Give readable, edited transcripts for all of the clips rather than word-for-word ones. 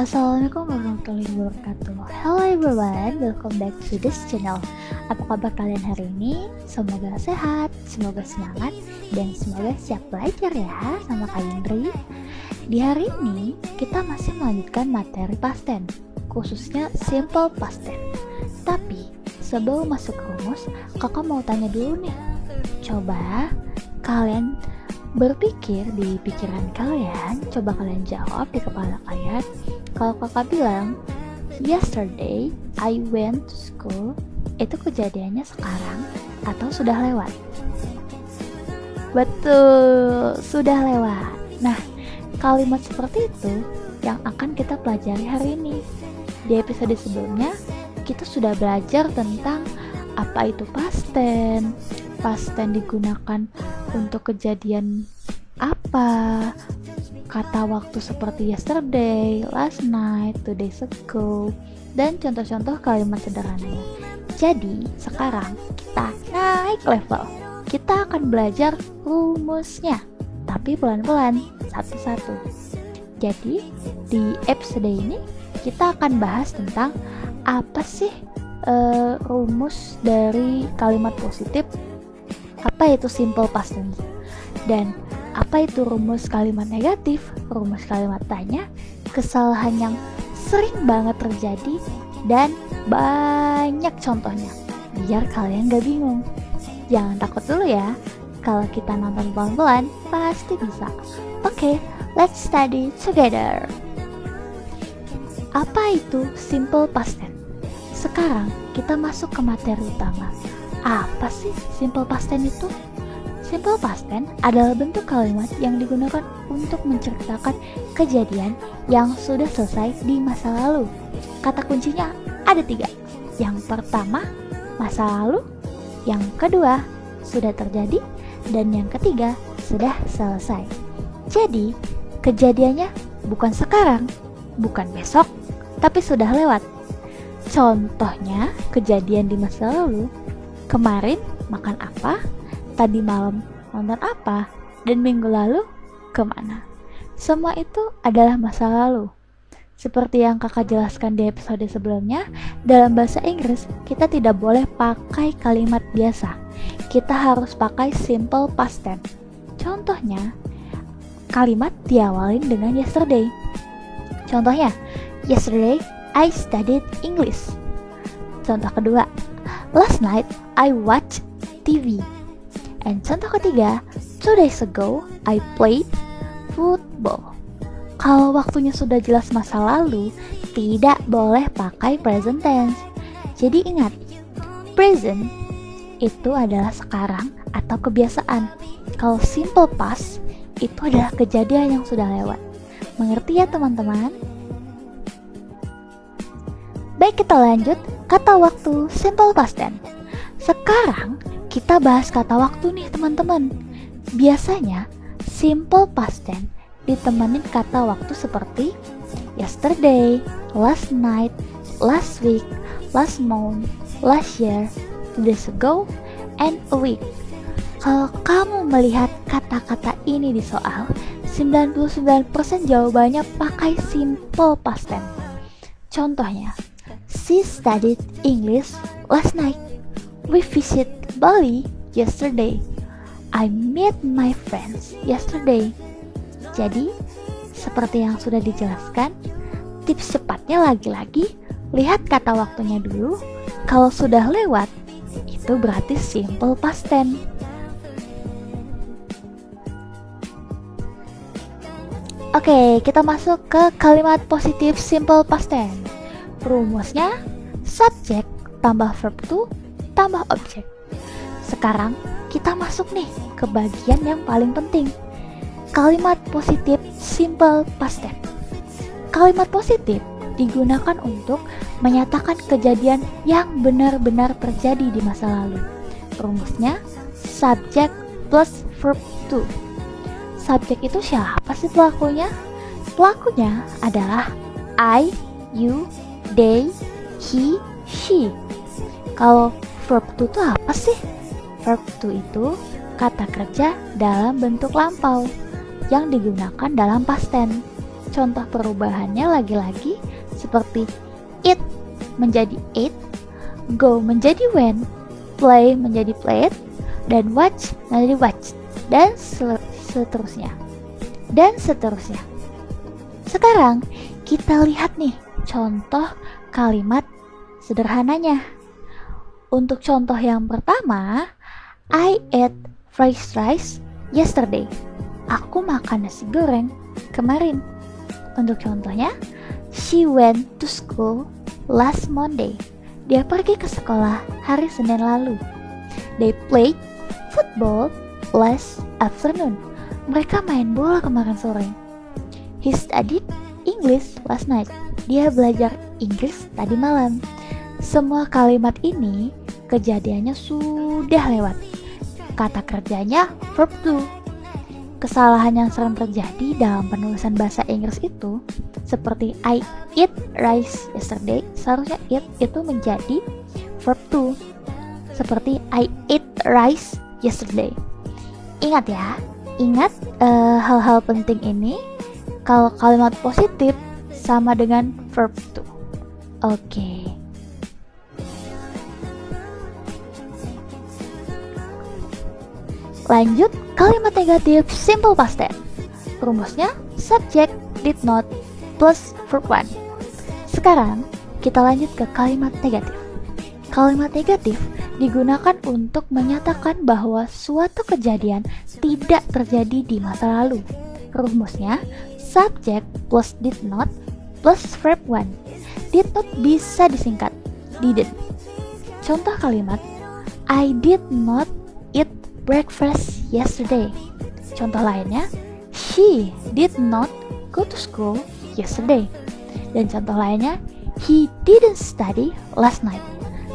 Assalamualaikum warahmatullahi wabarakatuh. Hello everyone, welcome back to this channel. Apa kabar kalian hari ini? Semoga sehat, semoga semangat, dan semoga siap belajar ya sama Kak Indri. Di hari ini kita masih melanjutkan materi past tense, khususnya simple past tense. Tapi sebelum masuk ke rumus, kakak mau tanya dulu nih. Coba kalian berpikir di pikiran kalian, coba kalian jawab di kepala kalian. Kalau kakak bilang yesterday I went to school, itu kejadiannya sekarang atau sudah lewat? Betul, sudah lewat. Nah, kalimat seperti itu yang akan kita pelajari hari ini. Di episode sebelumnya kita sudah belajar tentang apa itu past tense. Past tense digunakan untuk kejadian apa, kata waktu seperti yesterday, last night, 2 days ago, dan contoh-contoh kalimat sederhananya. Jadi sekarang kita naik level, kita akan belajar rumusnya, tapi pelan-pelan, satu-satu. Jadi di episode ini kita akan bahas tentang apa sih rumus dari kalimat positif, apa itu simple past tense, dan apa itu rumus kalimat negatif, rumus kalimat tanya, kesalahan yang sering banget terjadi, dan banyak contohnya, biar kalian gak bingung. Jangan takut dulu ya, kalau kita nonton pelan-pelan pasti bisa. Oke, let's study together. Apa itu simple past tense? Sekarang kita masuk ke materi utama. Apa sih simple past tense itu? Simple past tense adalah bentuk kalimat yang digunakan untuk menceritakan kejadian yang sudah selesai di masa lalu. Kata kuncinya ada 3. Yang pertama, masa lalu. Yang kedua, sudah terjadi. Dan yang ketiga, sudah selesai. Jadi, kejadiannya bukan sekarang, bukan besok, tapi sudah lewat. Contohnya, kejadian di masa lalu. Kemarin makan apa, tadi malam nonton apa, dan minggu lalu kemana. Semua itu adalah masa lalu. Seperti yang kakak jelaskan di episode sebelumnya, dalam bahasa Inggris kita tidak boleh pakai kalimat biasa. Kita harus pakai simple past tense. Contohnya, kalimat diawalin dengan yesterday. Contohnya, yesterday I studied English. Contoh kedua, last night I watched TV. And contoh ketiga, 2 days ago I played football. Kalau waktunya sudah jelas masa lalu, tidak boleh pakai present tense. Jadi ingat, present itu adalah sekarang atau kebiasaan. Kalau simple past itu adalah kejadian yang sudah lewat. Mengerti ya teman-teman? Baik, kita lanjut kata waktu simple past tense. Sekarang kita bahas kata waktu nih teman-teman. Biasanya simple past tense ditemenin kata waktu seperti yesterday, last night, last week, last month, last year, 2 days ago, and a week. Kalau kamu melihat kata-kata ini di soal, 99% jawabannya pakai simple past tense. Contohnya, she studied English last night. We visit Bali yesterday. I met my friends yesterday. Jadi, seperti yang sudah dijelaskan, tips cepatnya lagi-lagi, lihat kata waktunya dulu. Kalau sudah lewat, itu berarti simple past tense. Oke, kita masuk ke kalimat positif simple past tense. Rumusnya subjek tambah verb to tambah objek. Sekarang kita masuk nih ke bagian yang paling penting. Kalimat positif simple past tense. Kalimat positif digunakan untuk menyatakan kejadian yang benar-benar terjadi di masa lalu. Rumusnya subjek plus verb to. Subjek itu siapa sih pelakunya? Pelakunya adalah I, you, they, he, she. Kalau verb to itu apa sih? Verb to itu kata kerja dalam bentuk lampau yang digunakan dalam past tense. contoh perubahannya lagi-lagi seperti eat menjadi ate, go menjadi went, play menjadi played, dan watch menjadi watched, dan seterusnya. Dan seterusnya. Sekarang kita lihat nih contoh kalimat sederhananya. Untuk contoh yang pertama, I ate fried rice yesterday. Aku makan nasi goreng kemarin. Untuk contohnya, she went to school last Monday. Dia pergi ke sekolah hari Senin lalu. They played football last afternoon. Mereka main bola kemarin sore. He studied English last night. Dia belajar Inggris tadi malam. Semua kalimat ini kejadiannya sudah lewat. Kata kerjanya verb to. Kesalahan yang sering terjadi dalam penulisan bahasa Inggris itu seperti I eat rice yesterday, seharusnya eat itu menjadi verb to. Seperti I ate rice yesterday. Ingat ya, ingat hal-hal penting ini. Kalau kalimat positif sama dengan verb to. Oke. Lanjut, kalimat negatif simple past tense. Rumusnya subject did not plus verb 1. Sekarang kita lanjut ke kalimat negatif. Kalimat negatif digunakan untuk menyatakan bahwa suatu kejadian tidak terjadi di masa lalu. Rumusnya subject plus did not plus verb 1. Did not bisa disingkat didn't. Contoh kalimat, I did not eat breakfast yesterday. Contoh lainnya, she did not go to school yesterday. Dan contoh lainnya, he didn't study last night.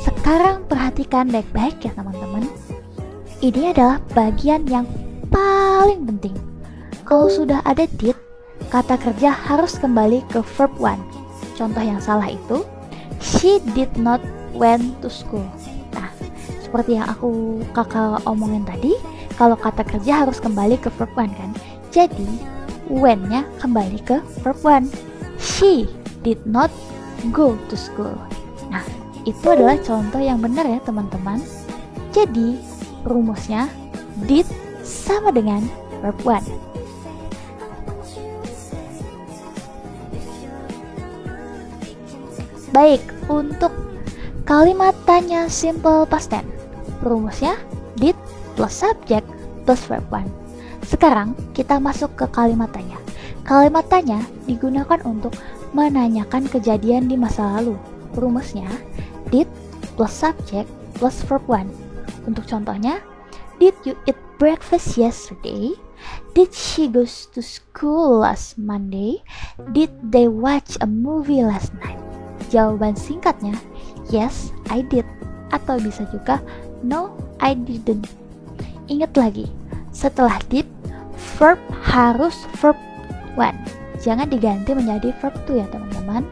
Sekarang perhatikan baik-baik ya teman-teman. Ini adalah bagian yang paling penting. Kalau sudah ada did, kata kerja harus kembali ke verb 1. Contoh yang salah itu, she did not went to school. Nah, seperti yang kakak omongin tadi, kalau kata kerja harus kembali ke verb 1 kan. Jadi, when-nya kembali ke verb 1. She did not go to school. Nah, itu adalah contoh yang benar ya teman-teman. Jadi, rumusnya did sama dengan verb 1. Baik, untuk kalimat tanya simple past tense, rumusnya did plus subject plus verb 1. Sekarang kita masuk ke kalimat tanya. Kalimat tanya digunakan untuk menanyakan kejadian di masa lalu. Rumusnya did plus subject plus verb 1. Untuk contohnya, did you eat breakfast yesterday? Did she go to school last Monday? Did they watch a movie last night? Jawaban singkatnya, yes, I did. Atau bisa juga, no, I didn't. Ingat lagi, setelah did, verb harus verb 1. Jangan diganti menjadi verb 2 ya teman-teman.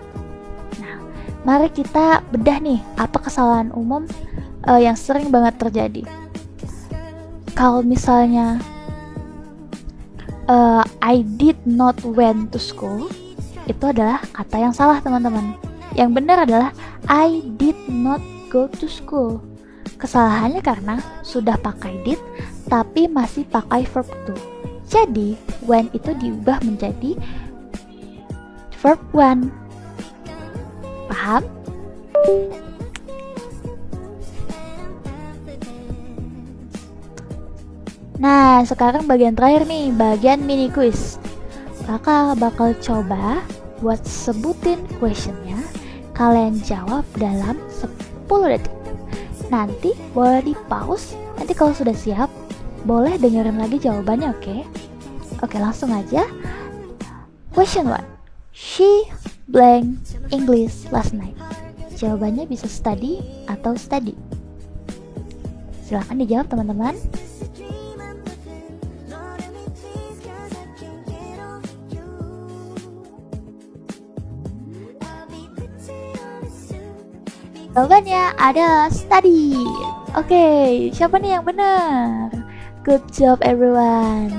Nah, mari kita bedah nih, apa kesalahan umum yang sering banget terjadi. Kalau misalnya, I did not went to school, itu adalah kata yang salah teman-teman. Yang benar adalah I did not go to school. Kesalahannya karena sudah pakai did tapi masih pakai verb to. Jadi when itu diubah menjadi verb 1. Paham? Nah, sekarang bagian terakhir nih, bagian mini quiz. Kakak bakal coba buat sebutin questionnya. Kalian jawab dalam 10 detik. Nanti boleh di pause. Nanti kalau sudah siap, boleh dengerin lagi jawabannya, oke? Oke, langsung aja. Question 1. She blank English last night. Jawabannya bisa study atau study. Silahkan dijawab teman-teman. Jawabannya adalah study. Oke, siapa nih yang benar? Good job everyone.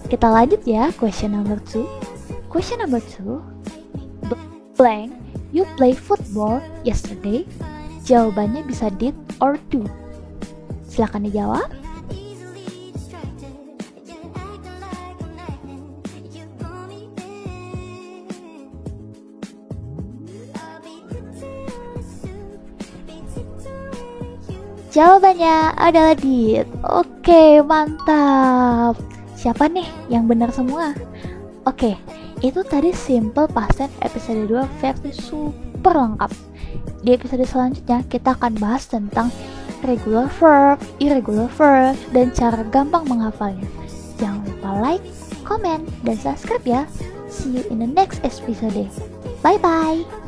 Kita lanjut ya, question number 2. Question number 2. Blank, you play football yesterday? Jawabannya bisa did or do. Silakan dijawab. Jawabannya adalah did. Oke, mantap. Siapa nih yang benar semua? Oke, itu tadi simple past tense episode 2 versi super lengkap. Di episode selanjutnya kita akan bahas tentang regular verb, irregular verb, dan cara gampang menghafalnya. Jangan lupa like, comment, dan subscribe ya. See you in the next episode. Bye bye.